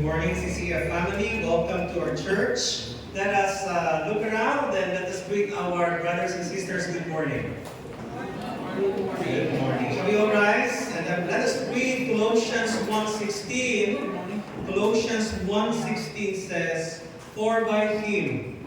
morning, CCF family. Welcome to our church. Let us look around and let us greet our brothers and sisters. Good morning. Good morning. Shall we all rise? And let us read Colossians 1:16. Colossians 1:16 says, "For by Him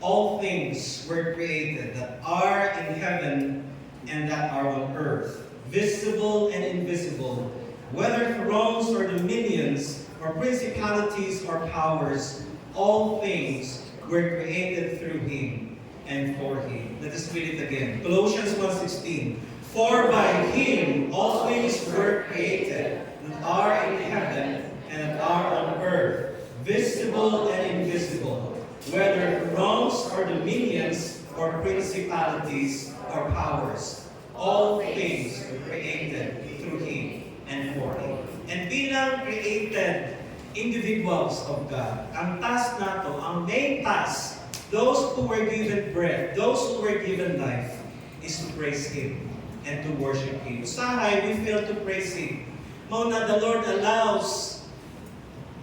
all things were created that are in heaven and that are on earth, visible and invisible, whether thrones or dominions, or principalities or powers, all things were created through Him and for Him." Let us read it again. Colossians 1:16. "For by Him all things were created that are in heaven and that are on earth, visible and invisible, whether thrones or dominions or principalities or powers, all things were created through Him and for Him." And bilang created individuals of God, ang task nato, ang main task, those who were given breath, those who were given life, is to praise Him and to worship Him. Usahay, we fail to praise Him. Mauna, the Lord allows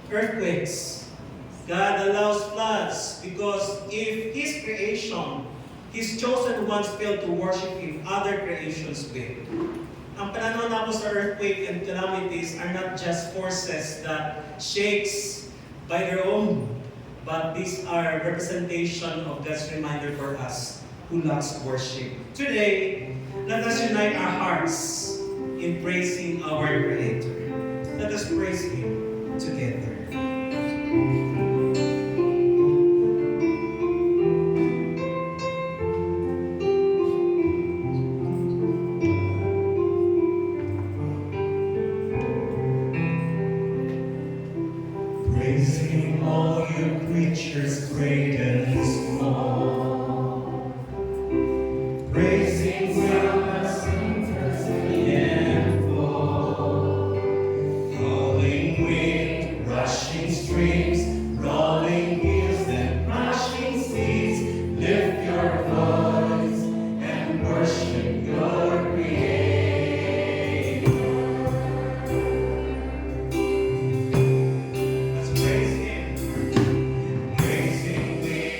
earthquakes. God allows floods because if His creation, His chosen ones fail to worship Him, other creations will. Ang pananaw na po sa earthquake and calamities are not just forces that shakes by their own, but these are representation of God's reminder for us who loves worship. Today, let us unite our hearts in praising our Creator. Let us praise Him together. Praising all you creatures great and small. Praising wilderness and full. Howling wind, rushing streams, rolling hills and crashing seas. Lift your voice and worship your Creator. Let's praise Him. Praising wind,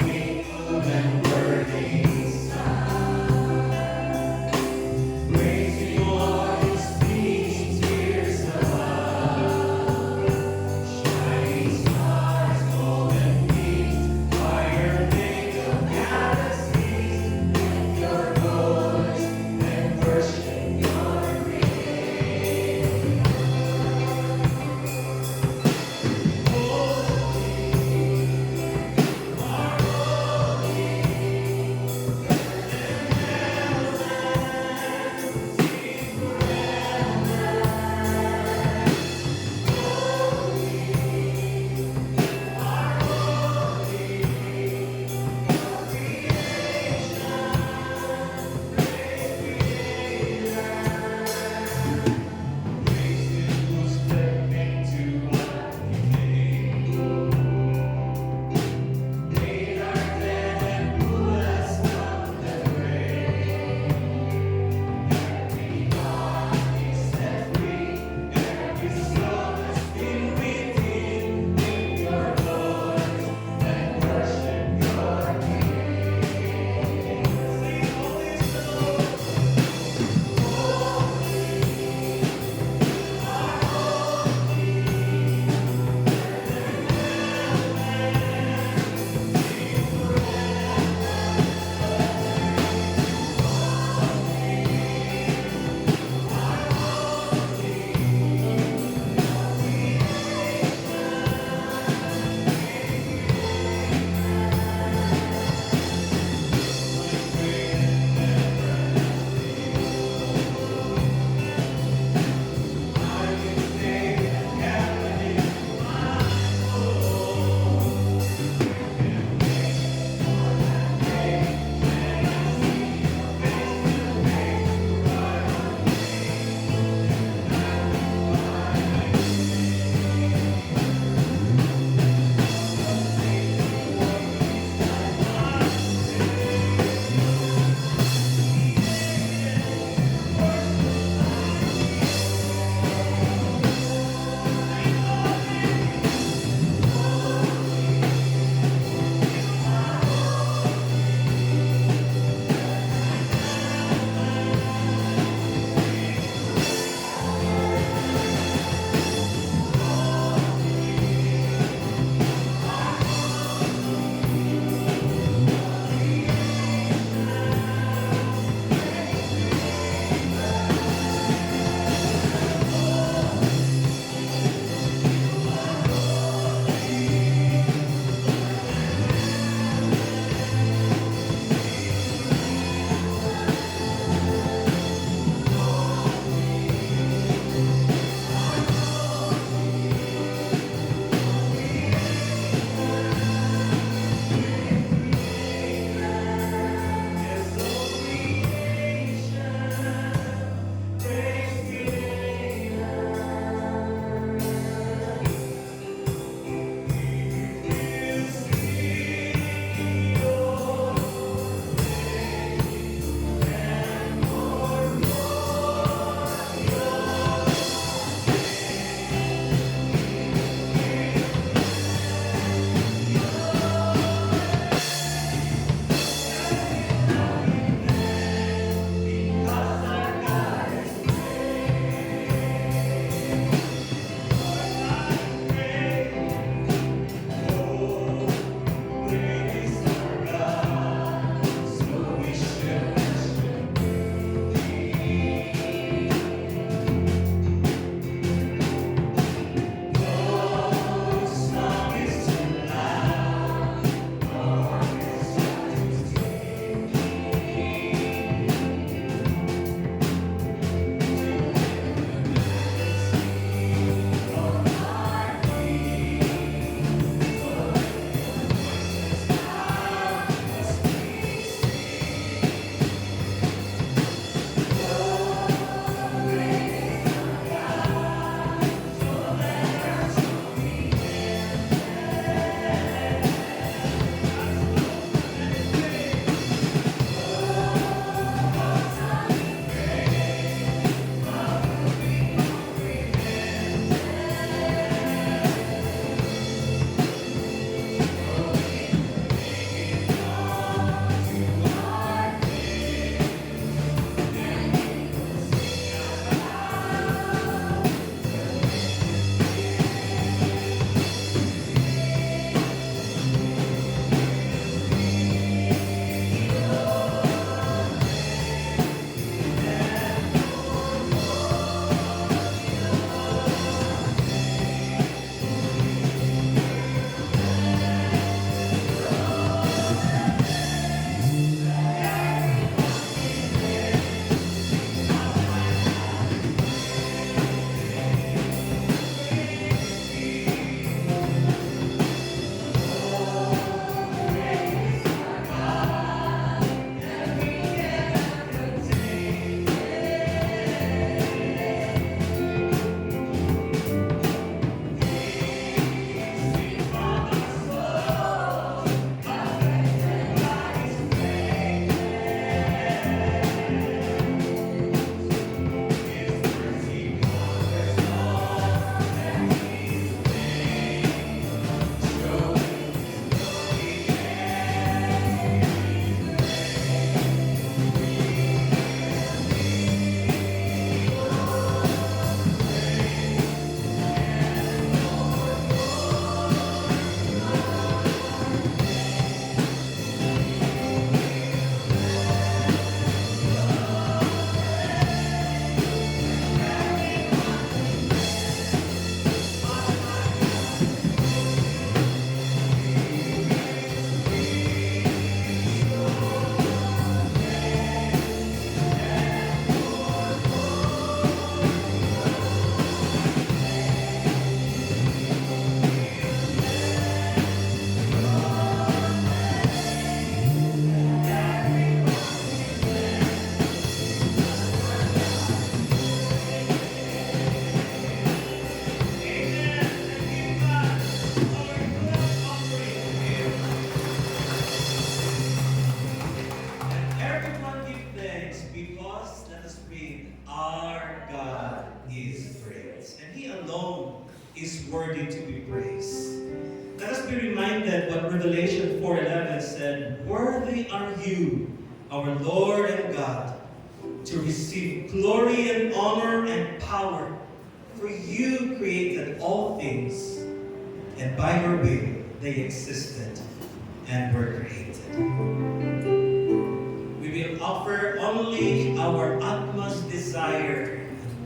Revelation 4:11 said, "Worthy are you, our Lord and God, to receive glory and honor and power, for you created all things, and by your will they existed and were created." We will offer only our utmost desire,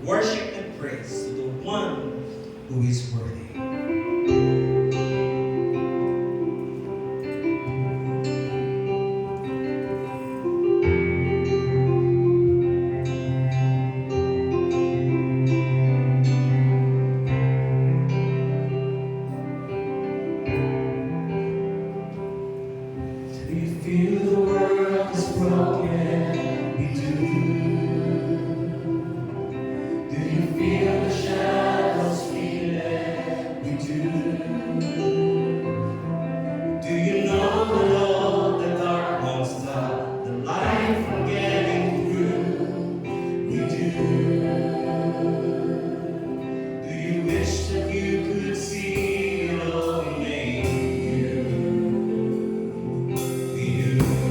worship and praise to the one who is worthy. Do you feel the world is broken? We do. Do you feel the shadows feel it? We do. Do you know that all the dark won't stop the light from getting through? We do. Do you wish that you could see it all made you? We do.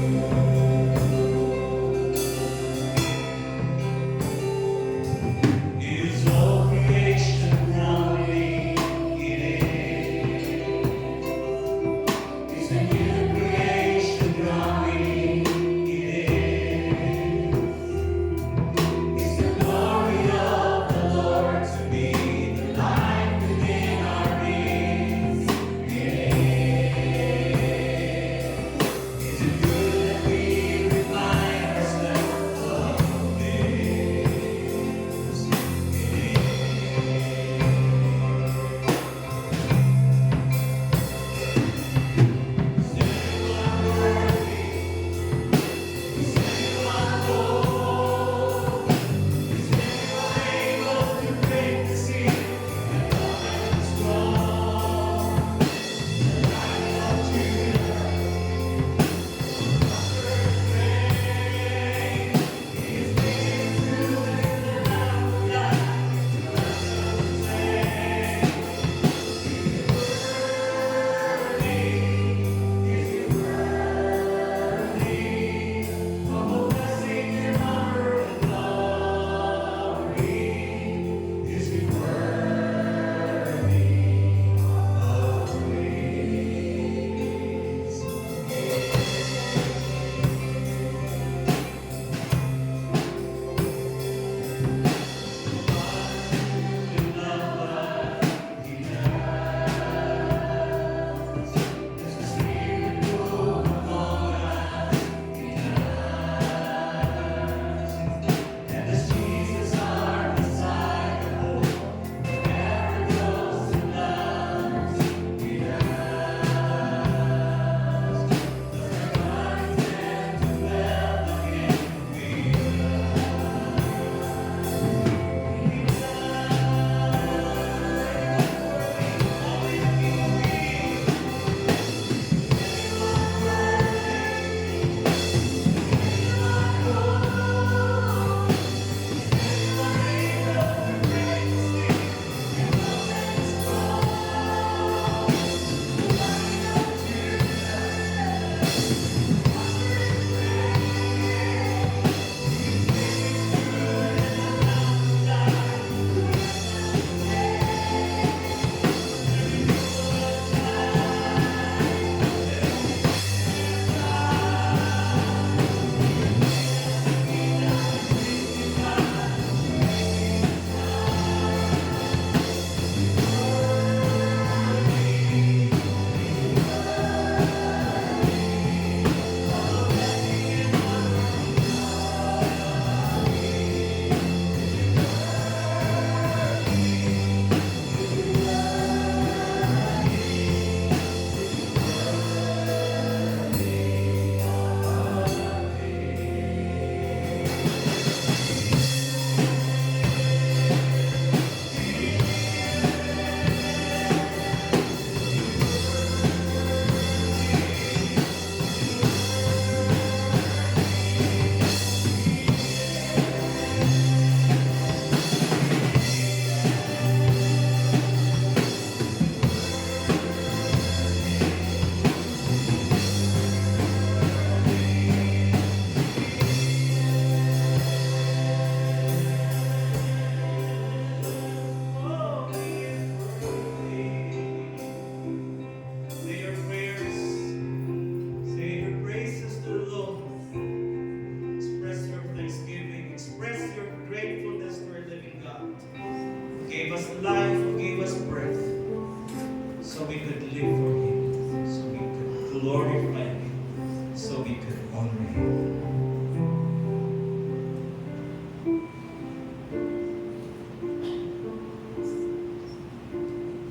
so we could honor you.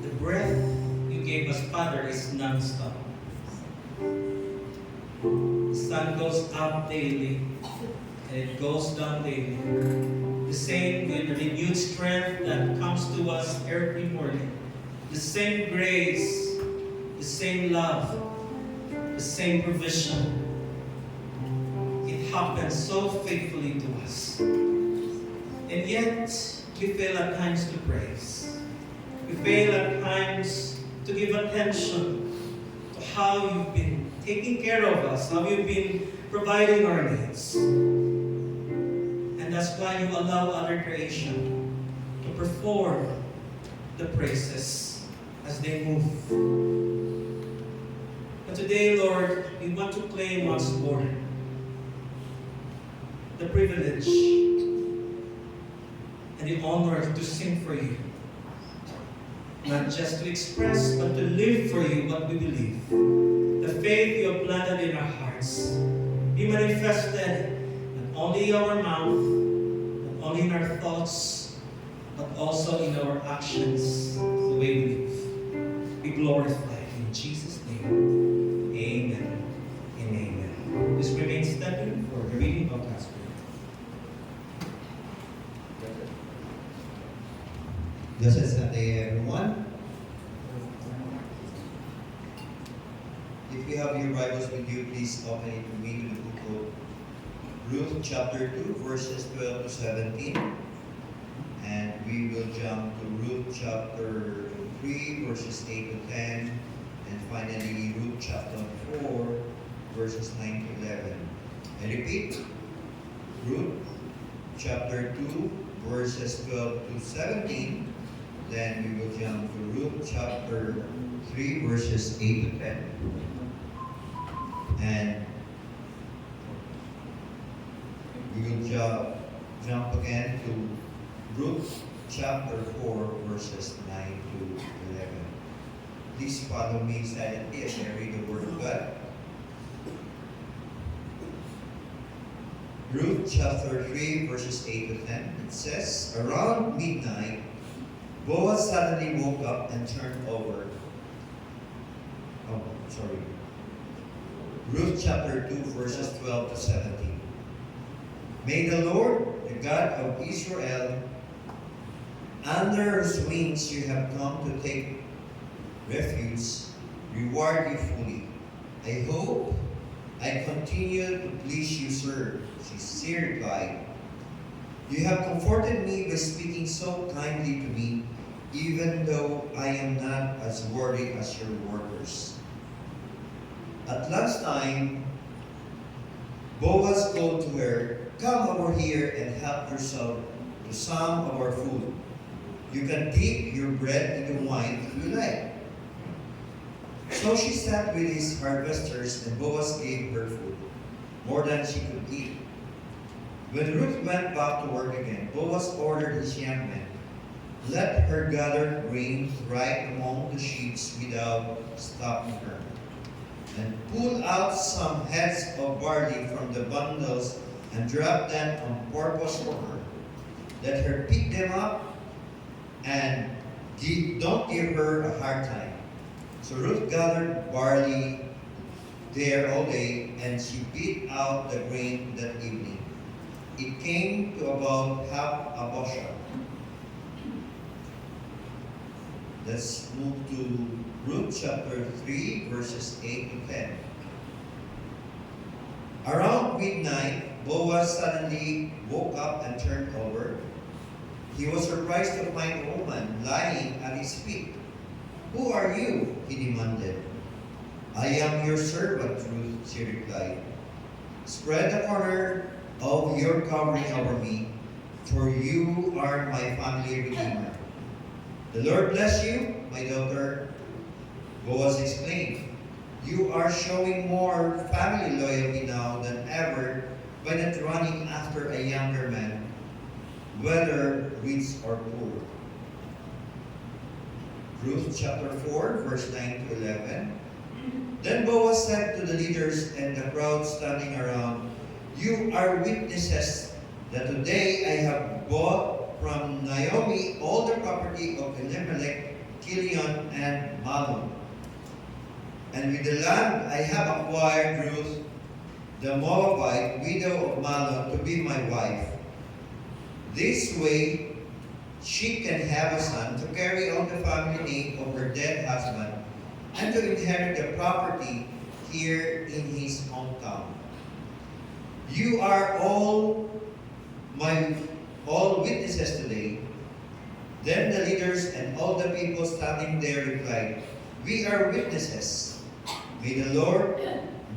The breath you gave us, Father, is non-stop. The sun goes up daily, and it goes down daily. The same with renewed strength that comes to us every morning. The same grace, the same love, the same provision. It happens so faithfully to us. And yet, we fail at times to praise. We fail at times to give attention to how you've been taking care of us, how you've been providing our needs. And that's why you allow other creation to perform the praises as they move. But today, Lord, we want to claim once more the privilege and the honor to sing for you. Not just to express, but to live for you what we believe. The faith you have planted in our hearts be manifested not only in our mouth, not only in our thoughts, but also in our actions, the way we live. Be glorified in Jesus' name. Amen and amen. Please remain standing for the reading of God's word. Blessed Sunday, everyone. If you have your Bibles with you, please open it with me to the book of Ruth, chapter 2, verses 12 to 17. And we will jump to Ruth, chapter 3, verses 8 to 10. And finally, Ruth, chapter 4, verses 9 to 11. And repeat, Ruth, chapter 2, verses 12 to 17. Then we will jump to Ruth chapter 3 verses 8 to 10. And we will jump again to Ruth chapter 4 verses 9 to 11. Please follow me silently as I read the word of God. Ruth chapter 3 verses 8 to 10. It says, around midnight, Boaz suddenly woke up and turned over. Ruth chapter 2 verses 12 to 17. May the Lord, the God of Israel, under whose wings you have come to take refuge, reward you fully. I hope I continue to please you, sir, she replied. You have comforted me by speaking so kindly to me, even though I am not as worthy as your workers. At lunchtime, Boaz called to her, come over here and help yourself to some of our food. You can dip your bread in the wine if you like. So she sat with his harvesters, and Boaz gave her food, more than she could eat. When Ruth went back to work again, Boaz ordered his young men, let her gather grain right among the sheaves without stopping her, and pull out some heads of barley from the bundles and drop them on purpose for her. Let her pick them up and don't give her a hard time. So Ruth gathered barley there all day, and she beat out the grain that evening. It came to about half a bushel. Let's move to Ruth chapter 3, verses 8 to 10. Around midnight, Boaz suddenly woke up and turned over. He was surprised to find a woman lying at his feet. Who are you? He demanded. I am your servant, Ruth, she replied. Spread the corner of your covering over me, for you are my family redeemer. The Lord bless you, my daughter. Boaz exclaimed, you are showing more family loyalty now than ever by not running after a younger man, whether rich or poor. Ruth chapter 4, verse 9 to 11. Then Boaz said to the leaders and the crowd standing around, "You are witnesses that today I have bought from Naomi all the property of Elimelech, Kilion, and Mahlon. And with the land I have acquired Ruth, the Moabite, widow of Mahlon, to be my wife. This way she can have a son to carry on the family name of her dead husband and to inherit the property here in his hometown. You are all witnesses today." Then the leaders and all the people standing there replied, "We are witnesses. May the Lord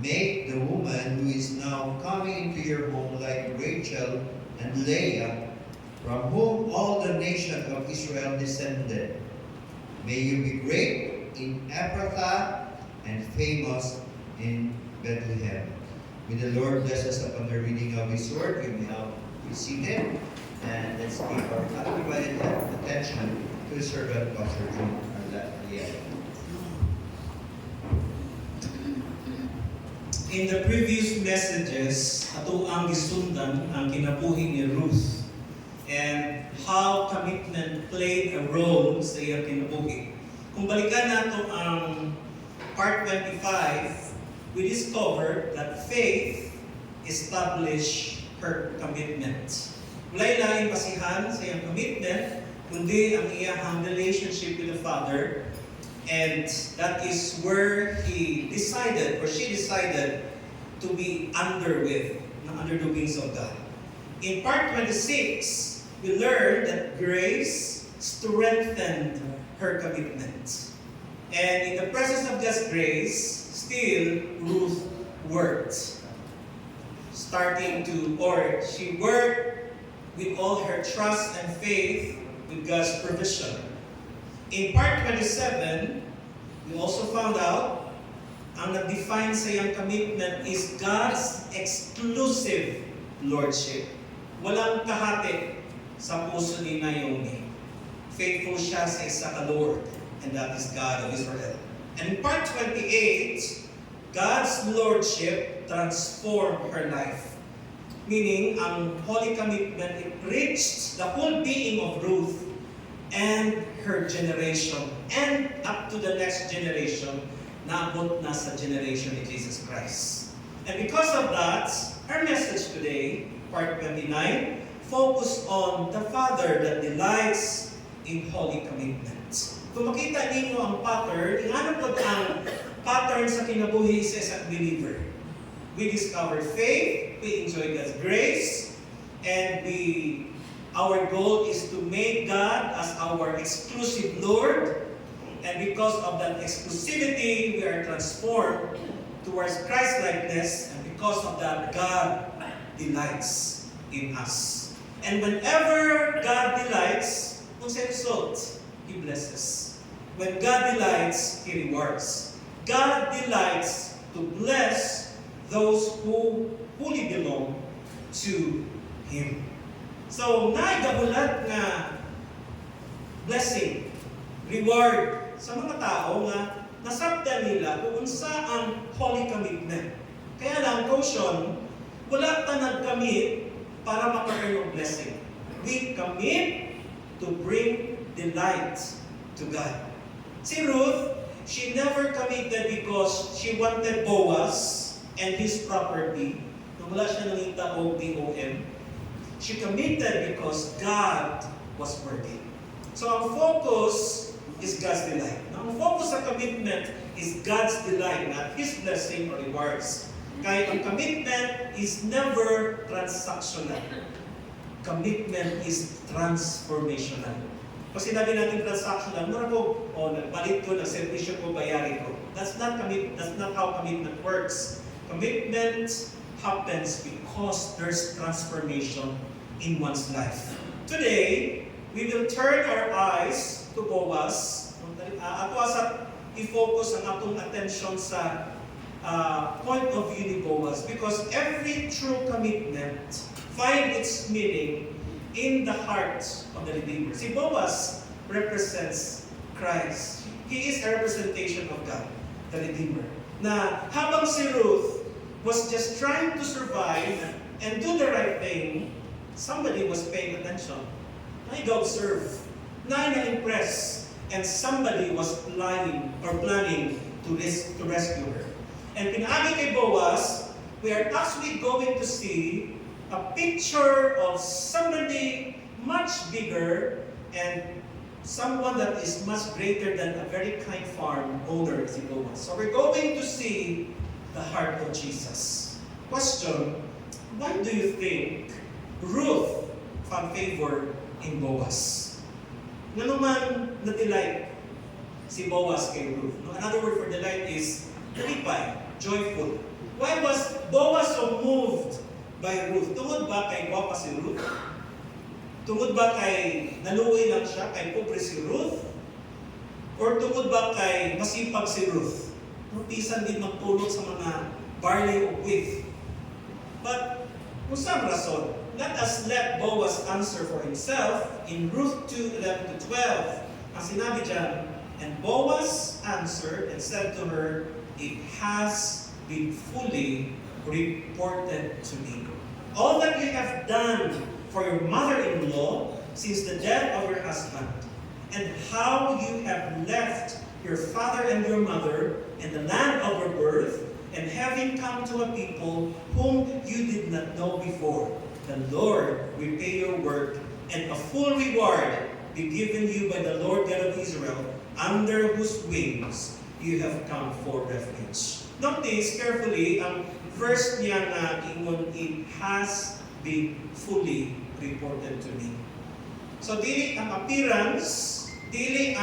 make the woman who is now coming into your home like Rachel and Leah, from whom all the nation of Israel descended. May you be great in Ephrathah and famous in Bethlehem." May the Lord bless us upon the reading of His word. You may now be seated, and let's give our undivided attention to the servant Pastor John Arlette. In the previous messages, ato ang gisundan ang kinabuhi ni Ruth and how commitment played a role sa iyang kinabuhi. Kung balikan nato ang part 25, we discovered that faith established her commitment. Walay laing basihan sa iyang commitment, kundi ang iyang relationship with the Father. And that is where he decided, or she decided, to be under the wings of God. In part 26, we learned that grace strengthened her commitment. And in the presence of God's grace, still Ruth worked. She worked with all her trust and faith with God's provision. In part 27, we also found out ang nag-define sa iyang commitment is God's exclusive lordship. Walang kahati sa puso ni Naomi. Faithful siya sa isa ka Lord, and that is God of Israel. And in part 28, God's lordship transformed her life. Meaning, ang holy commitment, it reached the whole being of Ruth and her generation, and up to the next generation, naabot na sa generation ni Jesus Christ. And because of that, our message today, part 29, focus on the Father that delights in holy commitment. Kung makita ninyo ang pattern, ingano po ang pattern sa kinabuhi sa isang believer. We discovered faith, we enjoy God's grace, and our goal is to make God as our exclusive Lord. And because of that exclusivity, we are transformed towards Christ-likeness. And because of that, God delights in us. And whenever God delights, what's the result? He blesses. When God delights, He rewards. God delights to bless those who fully belong to Him. So, naigabulat na blessing, reward sa mga tao nga nasabda nila kung unsa ang holy commitment. Kaya lang, caution, wala ta nag-commit para maka-earn ng blessing. We commit to bring delight to God. Si Ruth, she never committed because she wanted Boaz and his property. Nung wala siya nangita o BOM, she committed because God was worthy. So ang focus is God's delight. Now, ang focus sa commitment is God's delight, not His blessing or rewards. Kaya ang commitment is never transactional. Commitment is transformational. Pag sinabi natin transactional, mura ko, nagpalit ko, nag-servisyo ko, bayarin ko. That's not how commitment works. Commitment happens because there's transformation in one's life. Today, we will turn our eyes to Boaz. Ato asa i-focus ang atong attention sa point of view ni Boaz, because every true commitment find its meaning in the heart of the Redeemer. Si Boaz represents Christ. He is a representation of God, the Redeemer. na habang si Ruth was just trying to survive and do the right thing, somebody was paying attention. Nag-observe, na-impress, and somebody was planning to rescue her. And pinagi kay Boaz, we are actually going to see a picture of somebody much bigger and someone that is much greater than a very kind farm owner si Boaz. So we're going to see the heart of Jesus. Question, why do you think Ruth found favor in Boaz? Nga naman na-delight si Boaz kay Ruth. Another word for delight is lipay, joyful. Why was Boaz so moved by Ruth? Tungod ba kay gwapa si Ruth? Tungod ba kay naluoy lang siya, kay pobre si Ruth? Or tungod ba kay masipag si Ruth? Pisan din magpulot sa mga barley o wheat. But, kung saan rason? Let us let Boaz answer for himself in Ruth 2:11-12. Ang sinabi dyan, and Boaz answered and said to her, it has been fully reported to me. All that you have done for your mother-in-law since the death of your husband, and how you have left your father and your mother in the land of your birth, and having come to a people whom you did not know before. The Lord repay your work, and a full reward be given you by the Lord God of Israel, under whose wings you have come for refuge. Notice carefully ang verse niya na ingon, it has been fully reported to me. So dili ang appearance, dili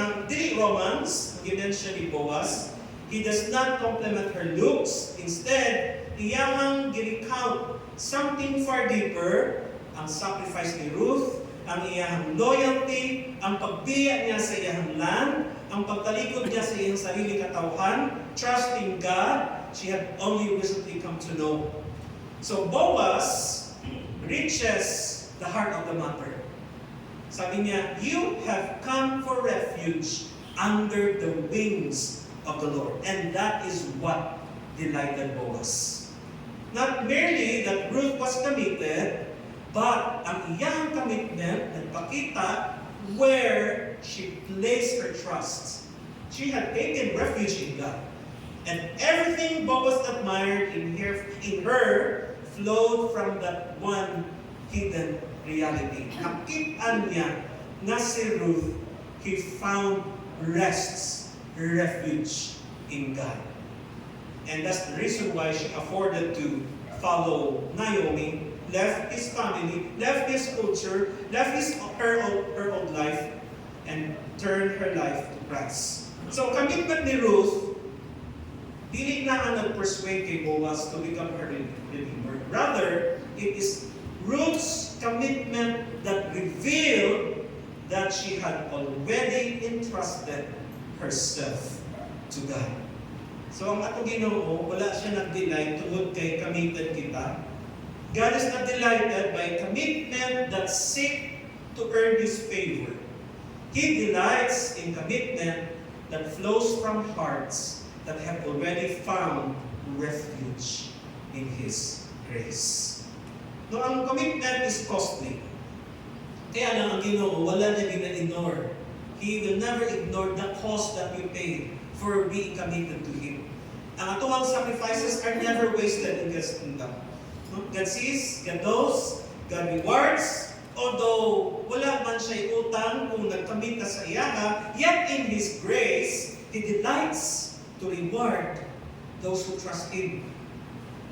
romance, gimension ni Boaz. He does not compliment her looks. Instead, iyang gi-recount something far deeper, ang sacrifice ni Ruth, ang iyang loyalty, ang pagbiya niya sa iyang land, ang pagtalikod niya sa iyang sarili katawhan, trusting God, she had only recently come to know. So Boaz reaches the heart of the matter. Sabi niya, you have come for refuge under the wings of the Lord. And that is what delighted Boaz. Not merely that Ruth was committed, but ang iyang commitment nagpakita where she placed her trust. She had taken refuge in God. And everything Boaz admired in her flowed from that one hidden reality. Nakitaan niya na si Ruth, he found refuge in God. And that's the reason why she afforded to follow Naomi, left his family, left his culture, left her old life, and turned her life to Christ. So, commitment ni Ruth, dili na ang nag-persuade kay Boaz to become her redeemer. Rather, it is Ruth's commitment that revealed that she had already entrusted herself to God. So ang atong Ginoo, wala siya nag-delight tungod kay committed kita. God is not delighted by commitment that seek to earn His favor. He delights in commitment that flows from hearts that have already found refuge in His grace. No, ang commitment is costly. Kaya lang ang Ginoo, wala niya gina-ignore. He will never ignore the cost that we pay for being committed to Him. Ang atuang sacrifices are never wasted in God's kingdom. God sees, God knows, God rewards, although wala man siya'y utang kung nagkamit ka sa iyaha, yet in His grace, He delights to reward those who trust Him.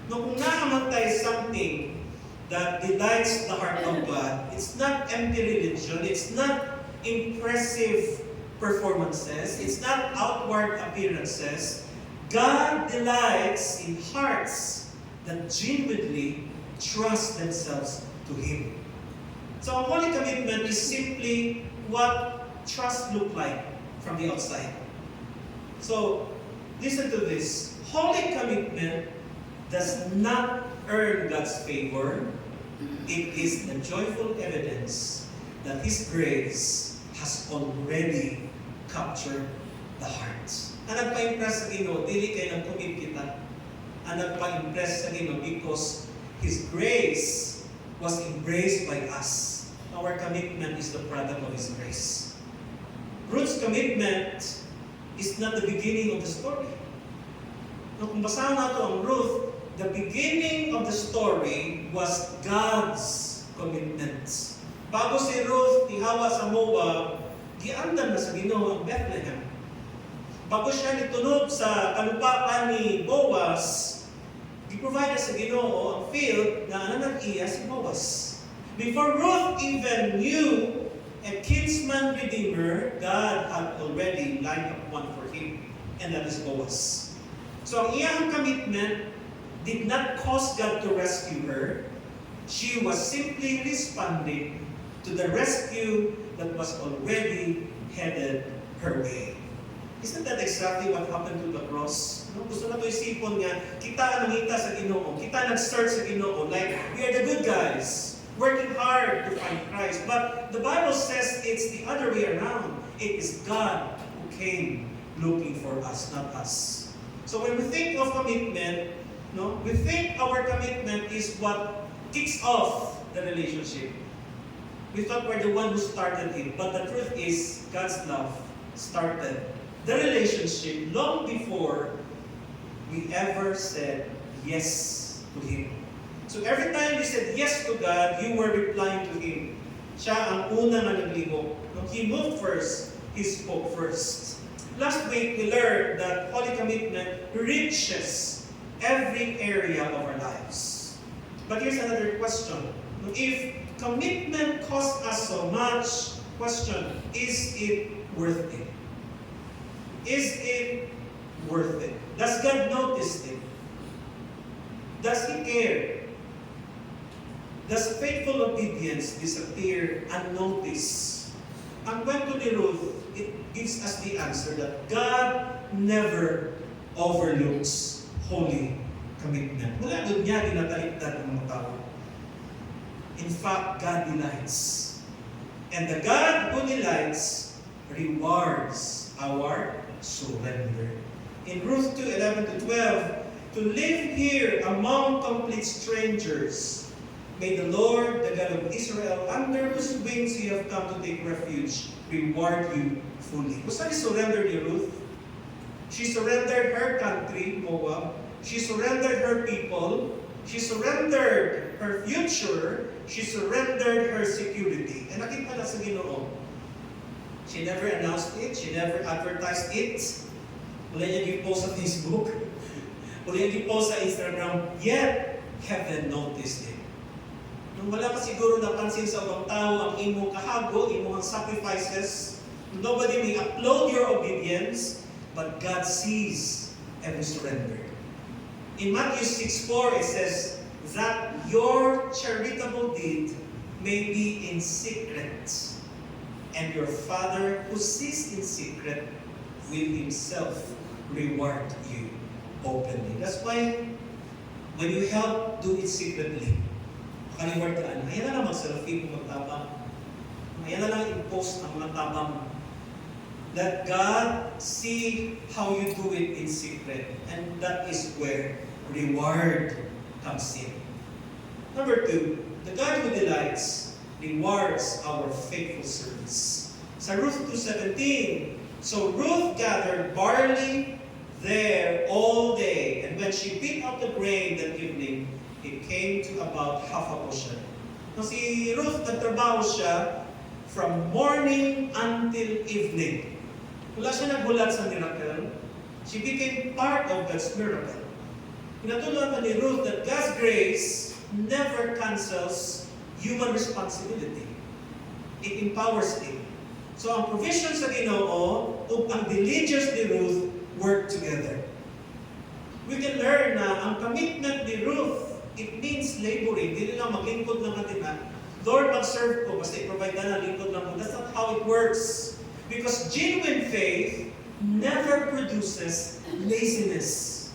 No, kung nakamantay something that delights the heart of God, it's not empty religion, it's not impressive performances, it's not outward appearances. God delights in hearts that genuinely trust themselves to Him. So ang holy commitment is simply what trust looks like from the outside. So, listen to this. Holy commitment does not earn God's favor. It is the joyful evidence that His grace has already captured the heart. Ang nagpa-impress sa Ginoo, dili kay nag-commit kita. Ang nagpa-impress sa Ginoo because His grace was embraced by us. Our commitment is the product of His grace. Ruth's commitment is not the beginning of the story. No, kung basahan nato ang Ruth, the beginning of the story was God's commitment. Bago si Ruth ihawa sa Moab, giandan na sa Ginoo ang Bethlehem. Bago siya nitunog sa kalupaan ni Boaz, gi-provide sa Ginoo ang field na anak iya si Boaz. Before Ruth even knew a kinsman redeemer, God had already lined up one for him, and that is Boaz. So ang iyang commitment did not cause God to rescue her. She was simply responding to the rescue that was already headed her way. Isn't that exactly what happened to the cross? No? Gusto na ito isipon nga, kita nangita sa Ginoo, kita nag-search sa Ginoo, like, we are the good guys, working hard to find Christ. But the Bible says it's the other way around. It is God who came looking for us, not us. So when we think of commitment, no, we think our commitment is what kicks off the relationship. We thought we're the one who started it, but the truth is God's love started the relationship long before we ever said yes to Him. So every time you said yes to God, you were replying to Him. Siya ang una na naglihok. Nung He moved first, He spoke first. Last week, we learned that holy commitment reaches every area of our lives. But here's another question. If commitment costs us so much, question, is it worth it? Is it worth it? Does God notice it? Does He care? Does faithful obedience disappear unnoticed? Ang kwento ni Ruth, it gives us the answer that God never overlooks holy commitment. Wala doon niya dinatalikdan ng mga tao. In fact, God delights. And the God who delights rewards our surrender. In Ruth 2:11-12, to live here among complete strangers, may the Lord, the God of Israel, under whose wings you have come to take refuge, reward you fully. Gusto ni surrender ni Ruth? She surrendered her country, Moab. She surrendered her people. She surrendered her future. She surrendered her security. And nakita na sa Ginoo. She never announced it. She never advertised it. Wala niya gi-post sa Facebook. Wala niya gi-post sa Instagram. Yet, heaven noticed it. Nung wala ka siguro napansin sa ibang tao ang imong kahago, imong sacrifices, nobody may upload your obedience, but God sees every surrender. In Matthew 6:4, it says that your charitable deed may be in secret, and your Father who sees in secret will Himself reward you openly. That's why when you help, do it secretly. Kaliward ka, ayan na lang mag-selfie kung magtabang. Ayan na lang i-post ang mga tabang. Let God see how you do it in secret. And that is where reward comes in. Number 2, the God who delights rewards our faithful service. Sa Ruth 2:17, so Ruth gathered barley there all day, and when she beat up the grain that evening, it came to about half a bushel. Nung si Ruth, nagtrabaho siya from morning until evening. Wala siya nagbulat sa miracle. She became part of God's miracle. Pinatuloy ni Ruth that God's grace never cancels human responsibility. It empowers it. So ang provision sa Ginoo ug ang diligence ni Ruth work together. We can learn na ang commitment ni Ruth, it means laboring. Dili lang maglingkod lang natin na, Lord, mag-serve ko, basta i-provide ka na, lingkod lang ko. That's not how it works. Because genuine faith never produces laziness.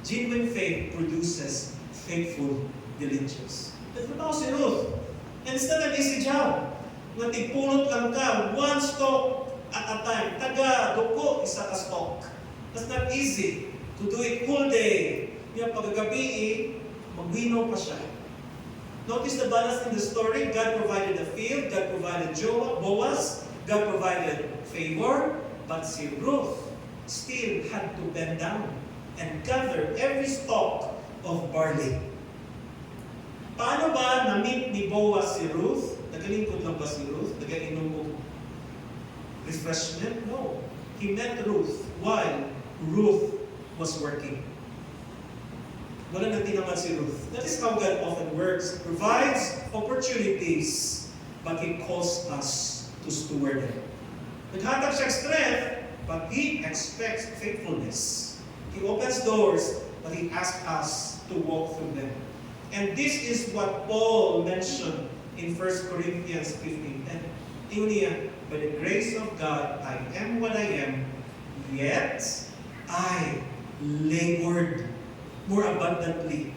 Genuine faith produces faithful diligence. Nagtrabaho si Ruth. And it's not an easy job. Natigpulot lang ka, one stalk at a time. Taga-duko, isa ka stock. That's not easy to do it full day. Yung pagkagabi, magbino pa siya. Notice the balance in the story. God provided a field, God provided Boaz, God provided favor, but si Ruth still had to bend down and gather every stalk of barley. Paano ba na-meet ni Boaz si Ruth? Nagalingkod lang ba si Ruth? Nagainom mo refreshment? No. He met Ruth while Ruth was working. Wala nagtinaman si Ruth. That is how God often works. Provides opportunities, but He calls us to steward them. Naghatag siya strength, but He expects faithfulness. He opens doors, but He asks us to walk through them. And this is what Paul mentioned in 1 Corinthians 15:10. Tingnan niya, by the grace of God, I am what I am, yet I labored more abundantly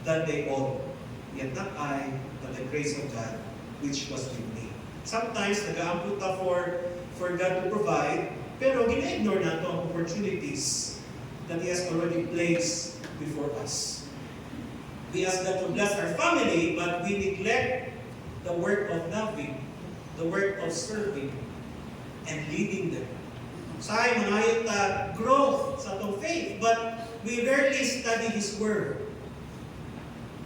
than they all. Yet not I, but the grace of God, which was with me. Sometimes, nag-aampun ta for God to provide, pero gina-ignore nato ang opportunities that He has already placed before us. We ask God to bless our family, but we neglect the work of loving, the work of serving, and leading them. Say, manayot ta growth sa atong faith, but we rarely study His Word.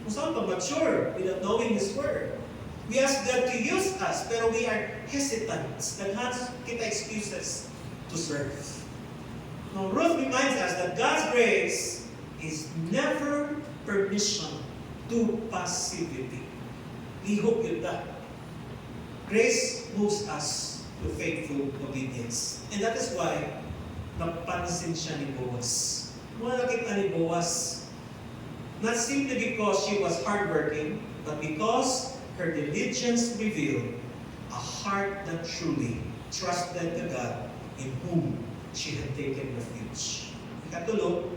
Kung saan pa mature without knowing His Word. We ask God to use us, pero we are hesitant. Daghan kita excuses to serve. Now, Ruth reminds us that God's grace is never permission to passivity. We hope yun that. Grace moves us to faithful obedience. And that is why napansin siya ni Boaz. Wala nakita ni Boaz, not simply because she was hardworking, but because her diligence revealed a heart that truly trusted the God in whom she had taken refuge. Ikatulo,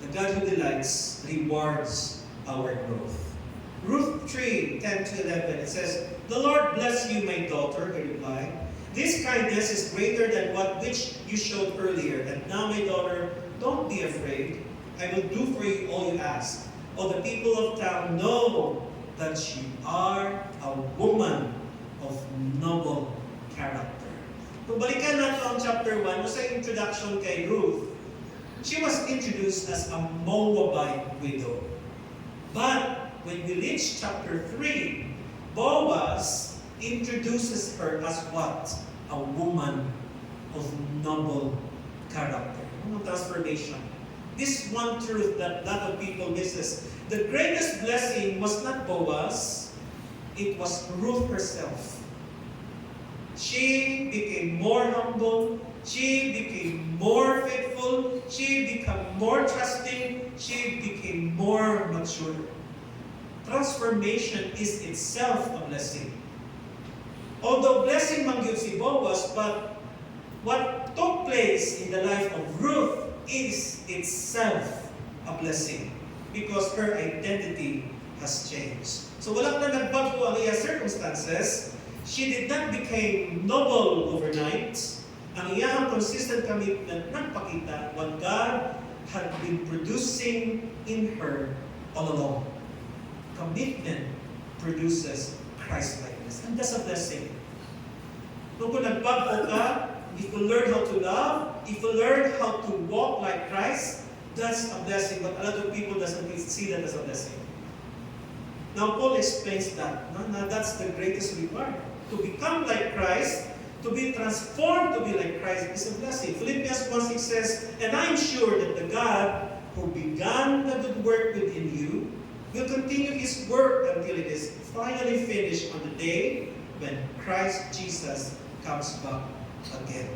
the God who delights rewards our growth. Ruth 3:10-11, it says, "The Lord bless you, my daughter," he replied. "This kindness is greater than what which you showed earlier. And now, my daughter, don't be afraid. I will do for you all you ask. All the people of town know that you are a woman of noble character." Kung balikan natin ang chapter 1, sa introduction kay Ruth, she was introduced as a Moabite widow. But when we reach chapter 3, Boaz introduces her as what? A woman of noble character. Ano transformation? This one truth that a lot of people misses. The greatest blessing was not Boaz, it was Ruth herself. She became more humble, she became more faithful, she became more trusting, she became more mature. Transformation is itself a blessing. Although blessing man gives si Boaz, but what took place in the life of Ruth is itself a blessing because her identity has changed. So wala na nagbago ang iyang circumstances. She did not become noble overnight. Ang iyang consistent commitment nagpakita what God had been producing in her all along. Commitment produces Christ-likeness. And that's a blessing. Kung nagbago ka, if you learn how to love, if you learn how to walk like Christ, that's a blessing. But a lot of people doesn't see that as a blessing. Now Paul explains that. That's the greatest reward. To become like Christ, to be transformed to be like Christ is a blessing. Philippians 1:6 says, "And I am sure that the God who began the good work within you will continue His work until it is finally finished on the day when Christ Jesus comes back again."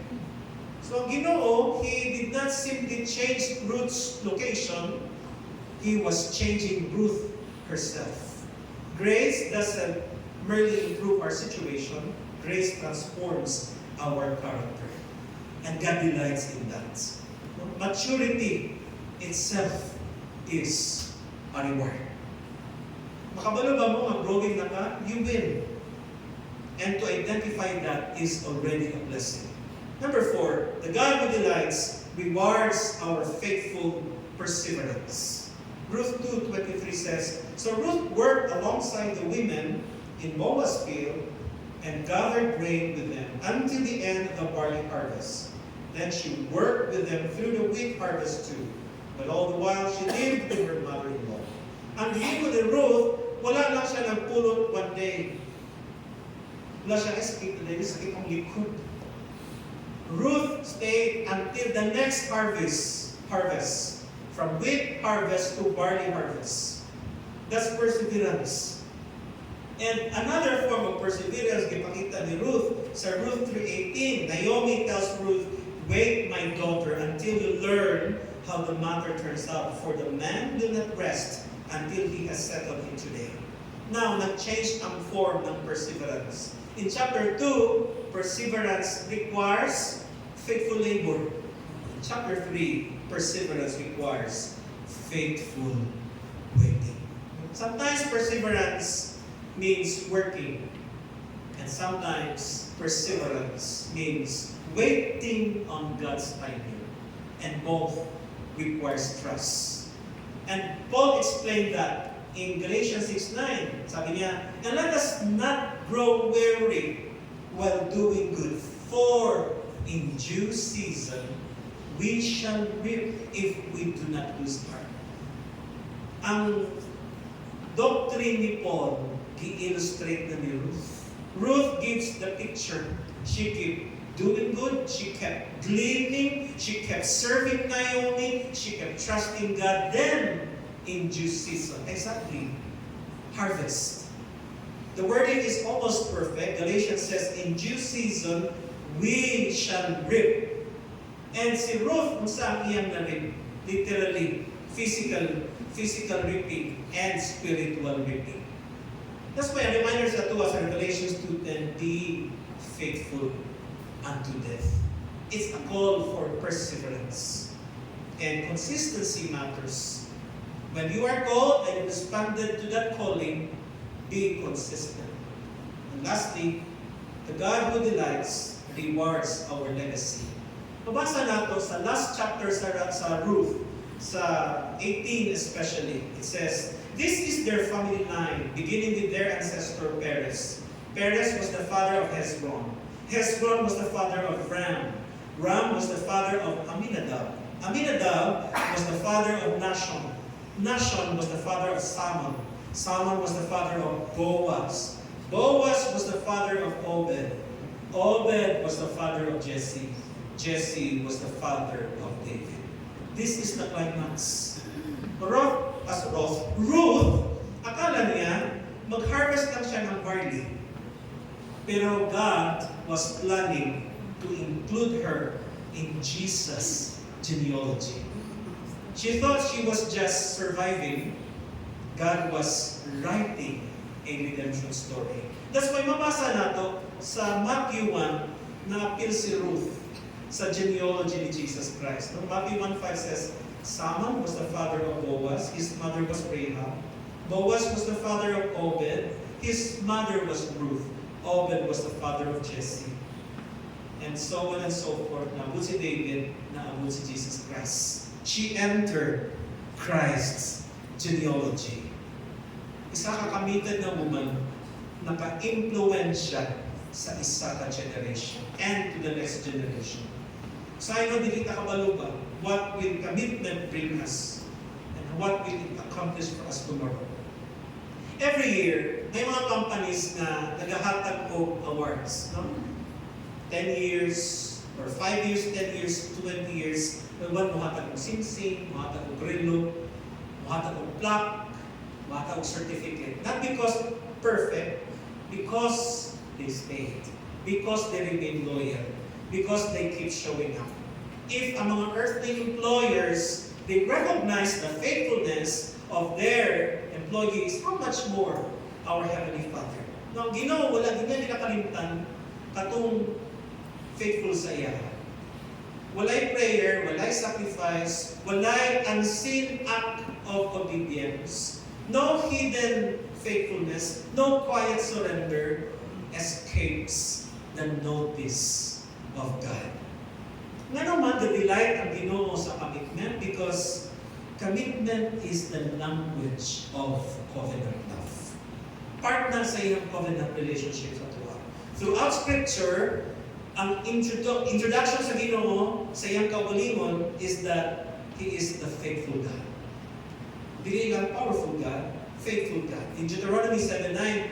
So Ginoo, He did not simply change Ruth's location, He was changing Ruth herself. Grace doesn't merely improve our situation, grace transforms our character. And God delights in that. Maturity itself is a reward. Makabalo ba mo ang growing na ka? You will. And to identify that is already a blessing. Number 4, the God who delights rewards our faithful perseverance. Ruth 2:23 says, so Ruth worked alongside the women in Boaz's field and gathered grain with them until the end of the barley harvest. Then she worked with them through the wheat harvest too. But all the while she lived with her mother-in-law. Ang higo ni Ruth, wala lang siya nagpulot one day. Wala siya sakit na dahil sakit ang likod. Ruth stayed until the next harvest. From wheat harvest to barley harvest. That's perseverance. And another form of perseverance ipakita ni Ruth sa Ruth 3:18. Naomi tells Ruth, wait, my daughter, until you learn how the matter turns out, for the man will not rest until he has settled him today. Now, nag-change ang form ng perseverance. In chapter 2, perseverance requires faithful labor. In chapter 3, perseverance requires faithful waiting. Sometimes perseverance means working, and sometimes perseverance means waiting on God's timing. And both requires trust. And Paul explained that in Galatians 6:9. Sabi niya, and let us not grow weary while doing good, for in due season we shall reap if we do not lose heart. Ang doctrine ni Paul, i-illustrate na ni Ruth. Ruth gives the picture. She kept doing good, she kept gleaning, she kept serving Naomi, she kept trusting God. Then, in due season, exactly, harvest. The wording is almost perfect. Galatians says, in due season, we shall reap. And si Ruth, kung saan iyang na-reap? Literally, physical reaping and spiritual reaping. That's why a reminder sa tuwa sa Revelations 2:10, be faithful unto death. It's a call for perseverance. And consistency matters. When you are called and you responded to that calling, be consistent. And lastly, the God who delights rewards our legacy. Mabasa nato sa last chapter sa Ruth, sa 18 especially. It says, this is their family line, beginning with their ancestor Perez. Perez was the father of Hezron. Hezron was the father of Ram. Ram was the father of Aminadab. Aminadab was the father of Nashon. Nashon was the father of Salmon. Salmon was the father of Boaz. Boaz was the father of Obed. Obed was the father of Jesse. Jesse was the father of David. This is the climax. Ruth, akala niya, mag-harvest lang siya ng barley. Pero God was planning to include her in Jesus' genealogy. She thought she was just surviving. God was writing a redemption story. That's why mabasa nato sa Matthew 1 na appeal si Ruth sa genealogy ni Jesus Christ. No? Matthew 1:5 says, Salmon was the father of Boaz, his mother was Rahab. Boaz was the father of Obed, his mother was Ruth. Obed was the father of Jesse. And so on and so forth. Naabot si David, naabot si Jesus Christ. She entered Christ's genealogy. Isa kakamitan na woman, naka-impluensya sa isa ka generation and to the next generation. Sa'yo dili ta kabaluba, what will commitment bring us and what will it accomplish for us tomorrow. Every year, may mga companies na naghahatag og awards, no? 10 years, or 5 years, 10 years, 20 years, naman muhatag og sing-sing, muhatag og relo, muhatag og plaque, muhatag og certificate. Not because perfect, because they stayed, because they remain loyal, because they keep showing up. If ang mga earthly employers, they recognize the faithfulness of their employees, how much more our Heavenly Father. Now, Ginoo, wala din niya kinakalimutan katong faithful sa iya. Walay prayer, walay sacrifice, walay unseen act of obedience, no hidden faithfulness, no quiet surrender escapes the notice of God. Nga naman, delight ang Ginoo sa commitment because commitment is the language of covenant love. Part na sa iyong covenant relationship sa tuwa. Throughout Scripture, ang introduction sa Ginoo sa iyang kaugalingon is that He is the faithful God. Dili lang powerful God, faithful God. In Deuteronomy 7:9,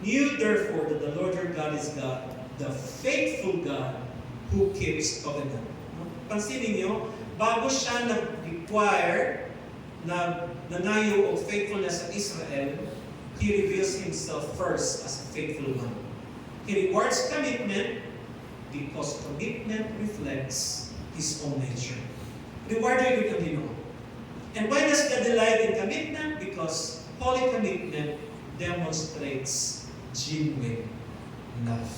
"You therefore that the Lord your God is God, the faithful God who keeps covenant." Pansinin niyo, bago siya nag-require na nanayo o faithfulness sa Israel, He reveals Himself first as a faithful one. He rewards commitment because commitment reflects His own nature. Rewarded with Ginoo. And why does God delight in commitment? Because holy commitment demonstrates genuine love.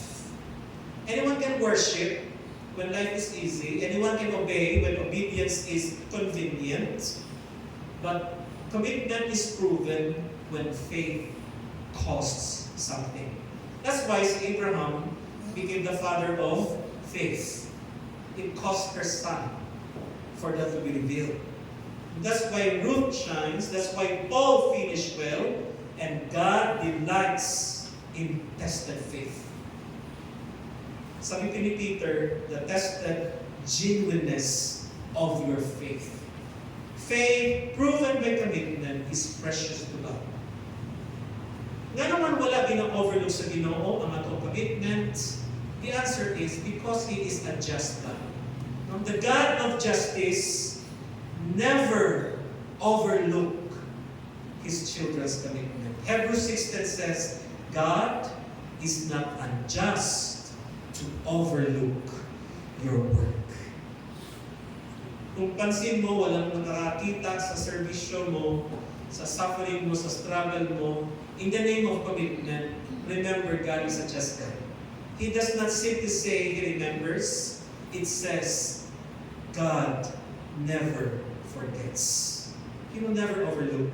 Anyone can worship when life is easy. Anyone can obey when obedience is convenient. But commitment is proven when faith costs something. That's why Abraham became the father of faith. It cost her son for that to be revealed. That's why Ruth shines. That's why Paul finished well. And God delights in tested faith. Sabi ni Peter, the tested genuineness of your faith. Faith proven by commitment is precious to God. Nga naman wala gina-overlook sa Ginoo ang atong commitment? The answer is because He is a just God. The God of justice never overlook His children's commitment. Hebrews 6:10 says, God is not unjust to overlook your work. Kung pansin mo, walang nakakita sa serbisyo mo, sa suffering mo, sa struggle mo, in the name of commitment, remember God is a just God. He does not simply say He remembers. It says, God never forgets. He will never overlook.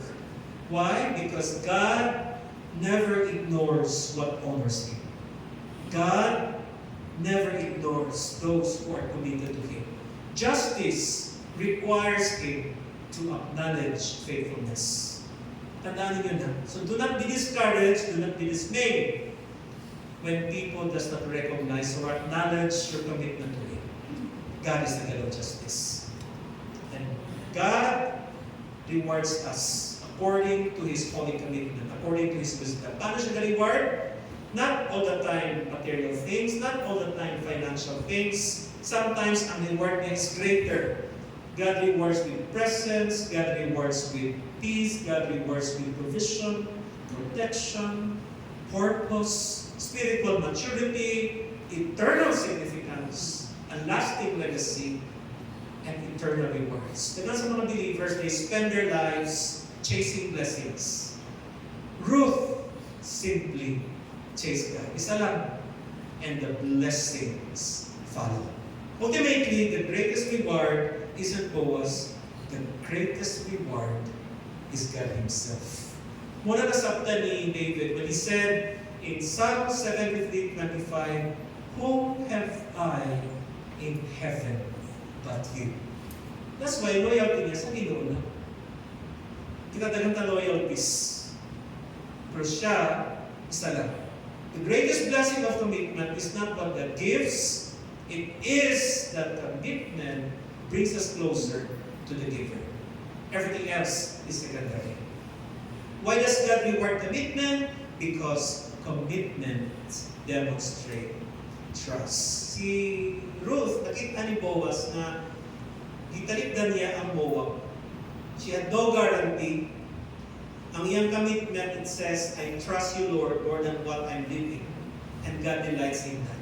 Why? Because God never ignores what honors Him. God never ignores those who are committed to Him. Justice requires Him to acknowledge faithfulness. Tandaan niyo na. So do not be discouraged, do not be dismayed when people does not recognize or acknowledge your commitment to Him. God is the God of justice. And God rewards us according to His holy commitment, according to His wisdom. Paano siya na-reward? Not all the time material things, not all the time financial things. Sometimes ang reward niya is greater. God rewards with presence, God rewards with peace, God rewards with provision, protection, purpose, spiritual maturity, eternal significance, a lasting legacy, and eternal rewards. Tignan sa mga believers, they spend their lives chasing blessings. Ruth simply chased God. Isa lang. And the blessings follow. Ultimately, the greatest reward isn't Boaz. The greatest reward is God Himself. Muna nasabta ni David when he said in Psalm 73:25, "Whom have I in heaven but you?" That's why loyalty niya sa Ginoo na. Tinadagan ta loyalties. Pero siya, isa lang. The greatest blessing of commitment is not what God gives. It is that commitment brings us closer to the giver. Everything else is secondary. Why does God reward commitment? Because commitment demonstrates trust. Si Ruth, nakita ni Boaz na gitalikdan niya ang Moab. She had no guarantee. Ang iyang commitment, it says, I trust you, Lord, more than what I'm living. And God delights in that.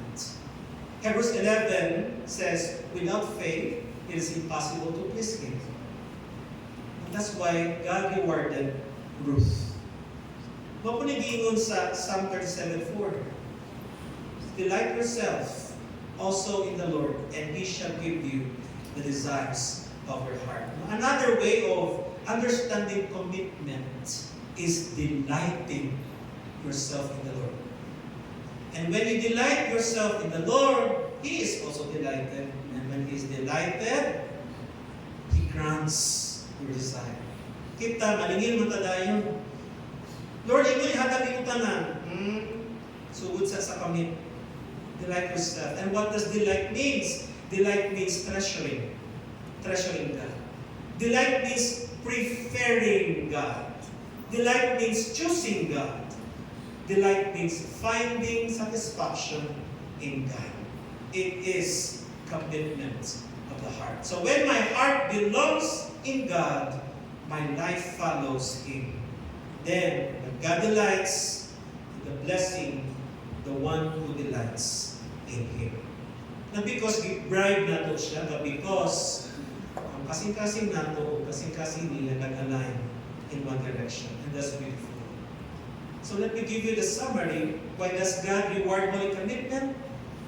Hebrews 11 says, without faith, it is impossible to please Him. And that's why God rewarded Ruth. Mapunigingon sa Psalm 37:4. Delight yourself also in the Lord, and He shall give you the desires of your heart. Another way of understanding commitment is delighting yourself in the Lord. And when you delight yourself in the Lord, He is also delighted. And when He is delighted, He grants your desire. Kita, malingil mo tadayon. Lord, imo ihatag imo tanan. Sugod sa kamit. Delight yourself. And what does delight means? Delight means treasuring. Treasuring God. Delight means preferring God. Delight means choosing God. Delight means finding satisfaction in God. It is commitment of the heart. So when my heart belongs in God, my life follows Him. Then, when God delights, the blessing, the one who delights in Him. Not because we bribe nato siya, but because ang kasing-kasing nato o kasing-kasing nila nag-align in one direction. And that's beautiful. So let me give you the summary. Why does God reward holy commitment?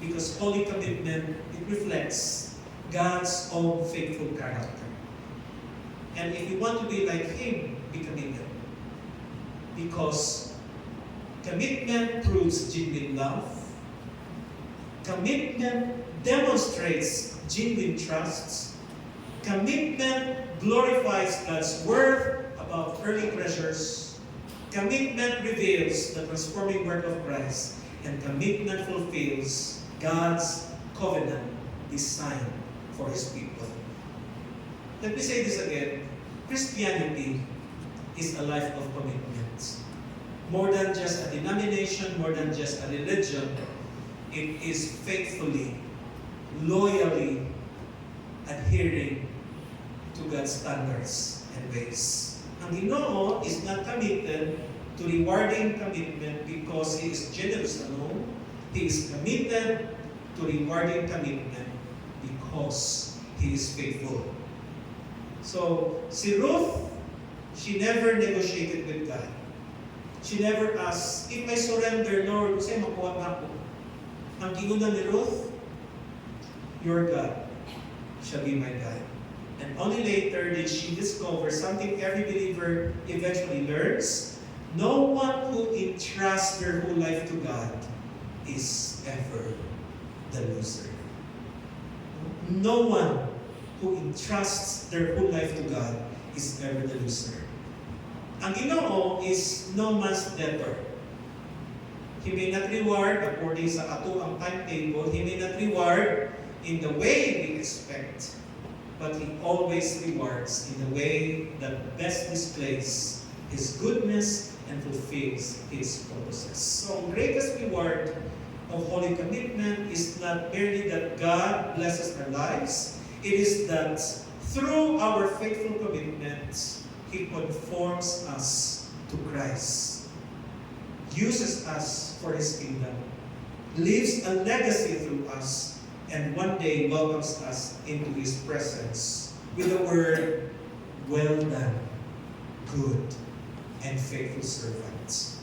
Because holy commitment, it reflects God's own faithful character. And if you want to be like Him, be committed. Because commitment proves genuine love. Commitment demonstrates genuine trust. Commitment glorifies God's word above earthly treasures. Commitment reveals the transforming work of Christ, and commitment fulfills God's covenant design for His people. Let me say this again. Christianity is a life of commitment. More than just a denomination, more than just a religion, it is faithfully, loyally adhering to God's standards and ways. Ang Ginoo is not committed to rewarding commitment because He is generous alone. He is committed to rewarding commitment because He is faithful. So, si Ruth, she never negotiated with God. She never asked, if I surrender, Lord, kasi makuha na ako. Ang giguna ni Ruth, your God shall be my God. And only later did she discover something every believer eventually learns. No one who entrusts their whole life to God is ever the loser. No one who entrusts their whole life to God is ever the loser. Ang Ginoo is no man's debtor. He may not reward according sa ato ang timetable. He may not reward in the way we expect. But He always rewards in the way that best displays His goodness and fulfills His purposes. So, ang greatest reward of holy commitment is not merely that God blesses our lives. It is that through our faithful commitment, He conforms us to Christ, uses us for His kingdom, leaves a legacy through us, and one day welcomes us into His presence with the word, well done, good and faithful servants.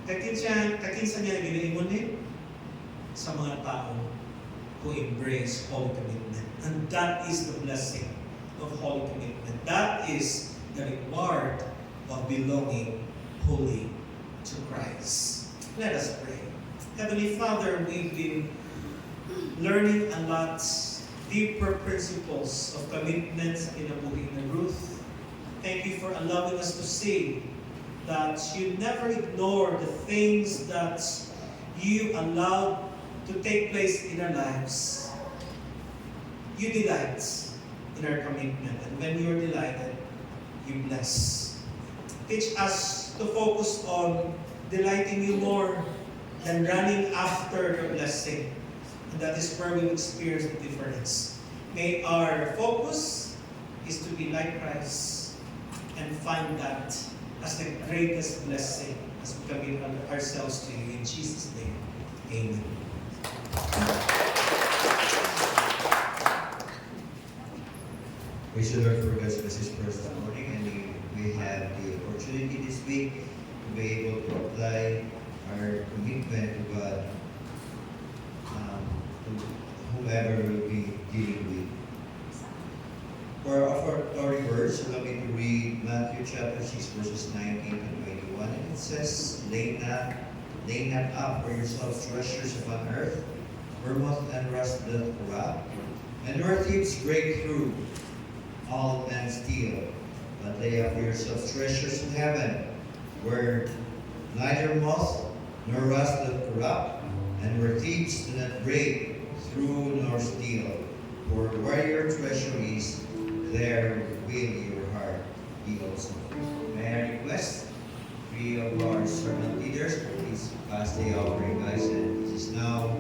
Kakinsa niya ginaingon ni sa mga tao who embrace holy commitment. And that is the blessing of holy commitment. That is the reward of belonging wholly to Christ. Let us pray. Heavenly Father, we've been learning a lot deeper principles of commitment sa kinabuhi ng Ruth. Thank you for allowing us to see that you never ignore the things that you allowed to take place in our lives. You delight in our commitment, and when you're delighted, you bless. Teach us to focus on delighting you more than running after your blessing. And that is where we will experience the difference. May our focus is to be like Christ and find that as the greatest blessing as we commit ourselves to you. In Jesus' name, amen. Praise the Lord for God's message for us this morning, and we have the opportunity this week to be able to apply our commitment to God to whomever we'll be dealing with. For our authority words, allow me to read Matthew chapter 6 verses 19 to 21, and it says, Lay not up for yourselves treasures upon earth, vermouth and rust doth corrupt, and where thieves break through all and steal. But lay up yourselves treasures in heaven, where neither moth nor rust doth corrupt, and where thieves do not break through nor steal. For where your treasure is, there will your heart be also. May I request three of our servant leaders to please pass the offering, guys, and this is now,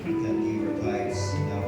you can give your tithes now.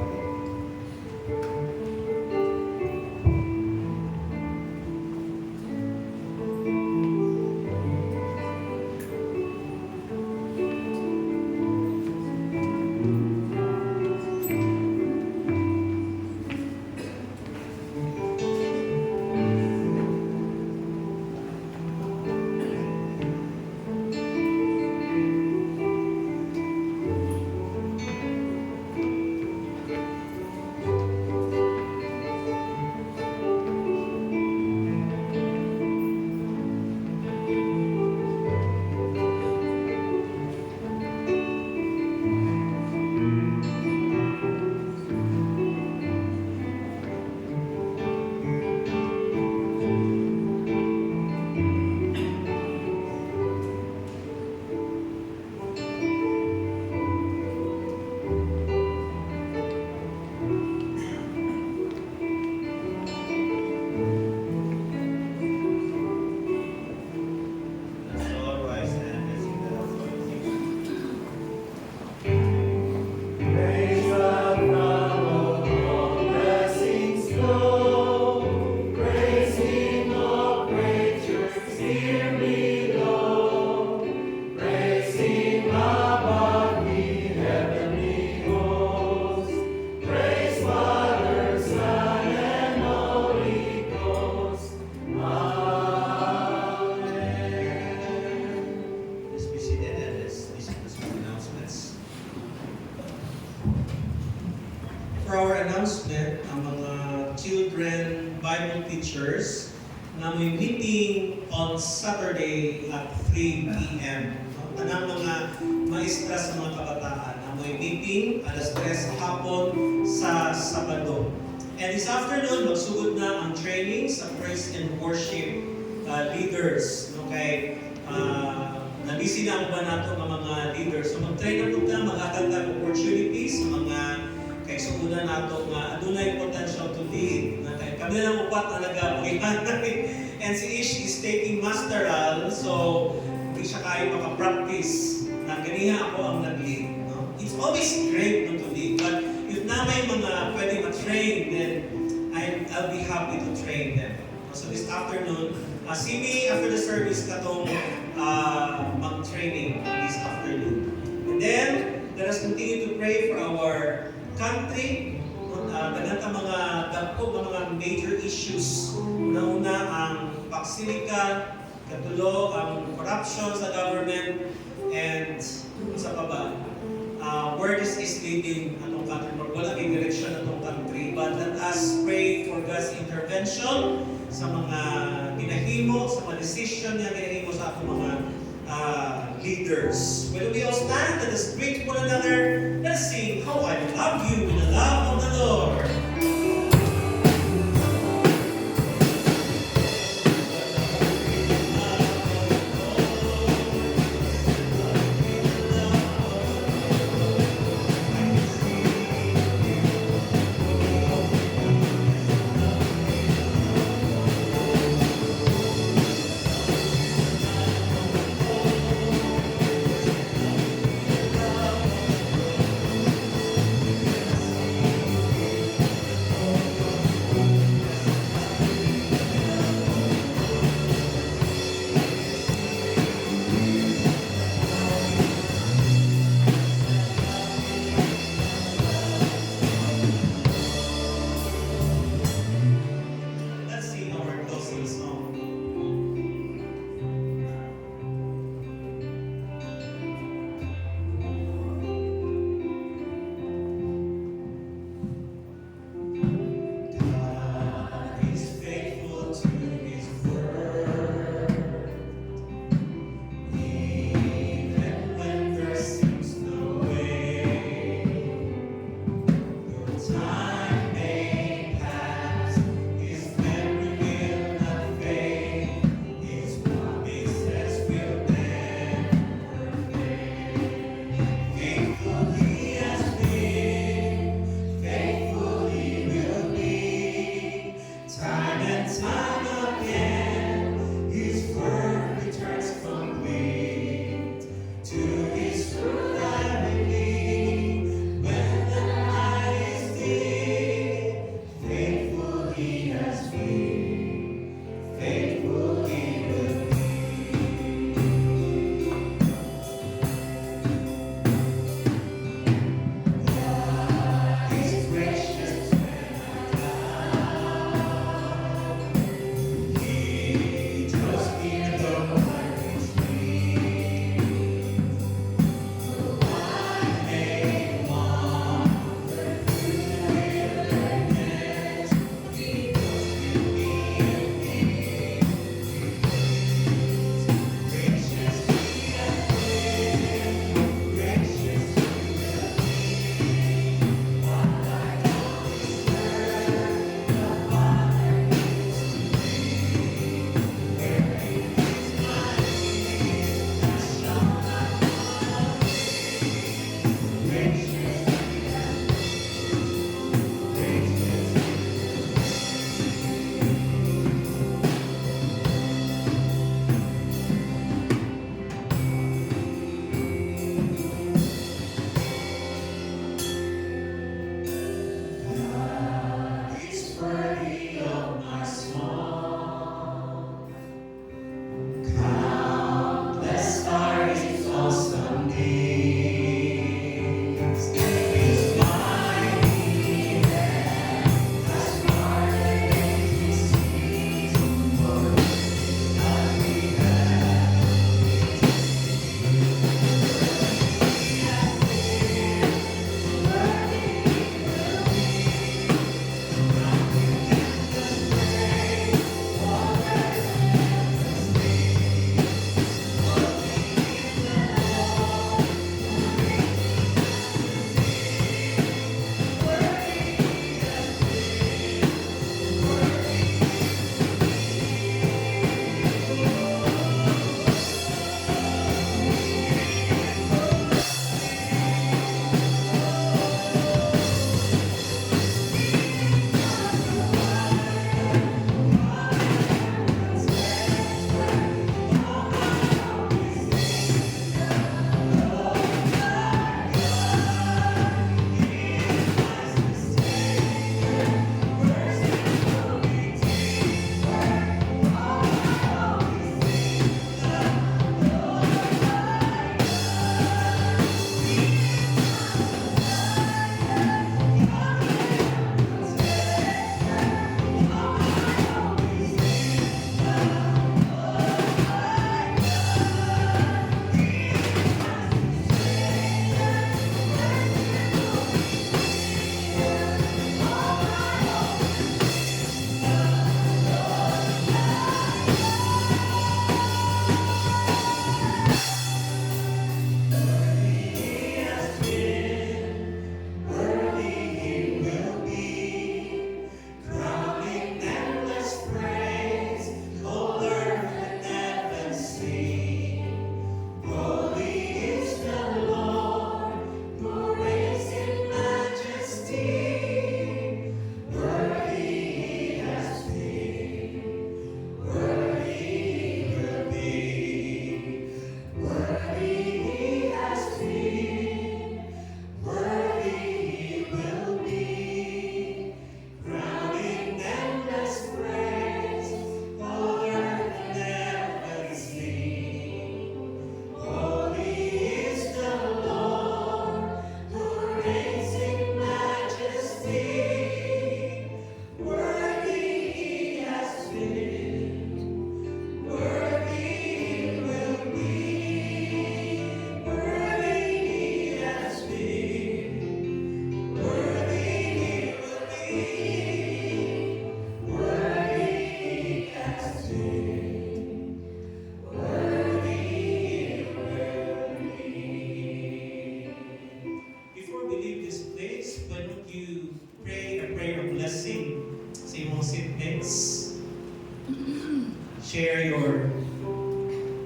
For our announcement, ang mga children Bible teachers na may meeting on Saturday at 3 p.m. Tanang mga maestra sa mga kabataan na may meeting alas 3 hapon sa Sabado. And this afternoon, magsugod na ang training sa praise and worship leaders. Okay? Nabisi na ba nato ng mga leaders? So mag-train na po na, mag-atag na opportunities sa mga kay sugunan nato nga adunay potential to lead. Kami na lang upat talaga pagitan namin. And si Ish is taking masteral, so hindi siya kayo makapractice na ganiha ako ang nag-lead. No? It's always great to lead, but if na may mga pwede ma-train, then I'll be happy to train them. So this afternoon, see me after the service katong mag-training this afternoon. And then, let us continue to pray for our country. Daghang mga dagko mga major issues. Una-una ang pagsilika, katulo ang corruption sa government, and sa pa ba, where this is leading atong country. Wala kay direction atong country, but let us pray for God's intervention sa mga ginahimo, sa mga decision na ginahimo sa atong mga leaders. Will we all stand? Let us greet one another. Let us sing, How I Love You with the Love of the Lord.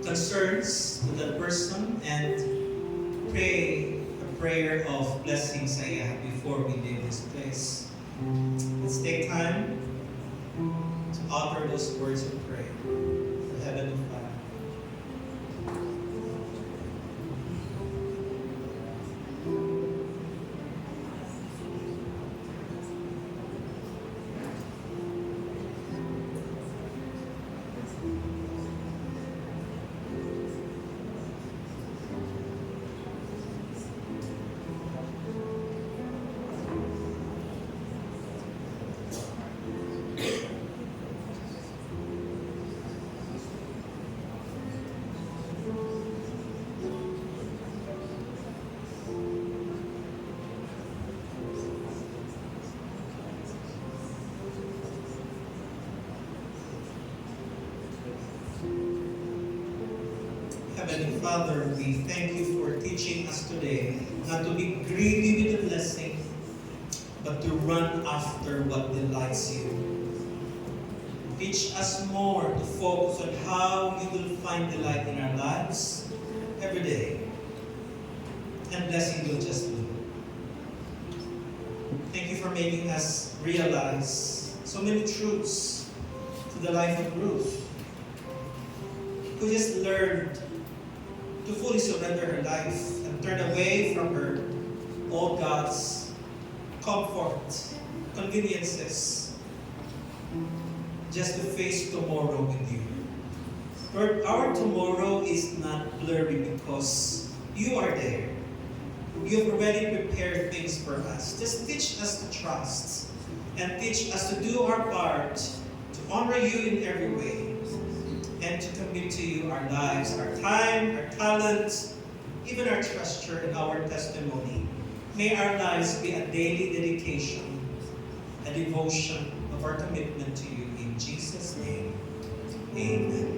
concerns to that person and pray a prayer of blessing sa iya before we leave this place. Let's take time to utter those words of prayer. For Heavenly Father. Heavenly Father, we thank you for teaching us today not to be greedy with the blessing, but to run after what delights you. Teach us more to focus on how you will find delight in our lives every day. And blessing will just do. Thank you for making us realize so many truths to the life of Ruth, who just learned to fully surrender her life and turn away from her old gods, comfort, conveniences, just to face tomorrow with you. Lord, our tomorrow is not blurry because you are there. You have already prepared things for us. Just teach us to trust and teach us to do our part to honor you in every way, and to commit to you our lives, our time, our talents, even our treasure and our testimony. May our lives be a daily dedication, a devotion of our commitment to you. In Jesus' name, amen.